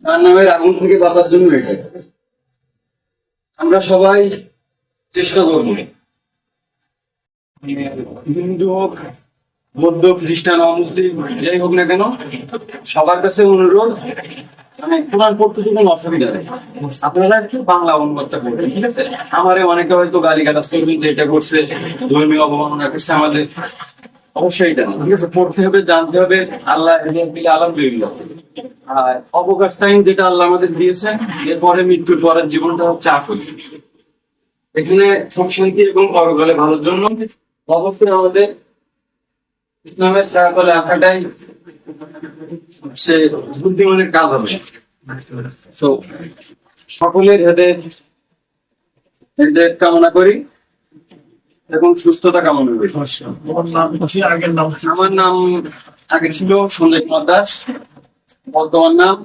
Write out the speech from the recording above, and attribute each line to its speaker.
Speaker 1: জাহান্নামের আগুন থেকে বাঁচার জন্য এটা আমরা সবাই চেষ্টা করব। হিন্দু হোক, বৌদ্ধ, খ্রিস্টান, অমুসলিম, যাই হোক না কেন, সবার কাছে অনুরোধ, মানে কোরআন পড়তে তো কোনো অসুবিধা নেই, আপনারা একটু বাংলা অনুবাদটা করবেন, ঠিক আছে? আমারে অনেকে হয়তো গালি গালাজ করবেন যে এটা করছে, ধর্মীয় অবমাননা করছে আমাদের, অবশ্যই এটা না, ঠিক আছে? পড়তে হবে, জানতে হবে, আল্লাহ আলহামদুলিল্লাহ। আর অবকাশ টাইম যেটা আল্লাহ আমাদের দিয়েছেন, এরপরে মৃত্যুর পরের জীবনটা হচ্ছে আসল। এখানে সুখ শান্তি এবং পরকালে ভালোর জন্য অবশ্যই আমাদের ইসলামের ছায়াতলে আসাটাই হচ্ছে বুদ্ধিমানের কাজ হবে। তো সকলের এদের এদের কামনা করি এবং সুস্থতা কামনা করি। আমার নাম আগে ছিল সঞ্জয় কুমার দাস, বর্তমান নাম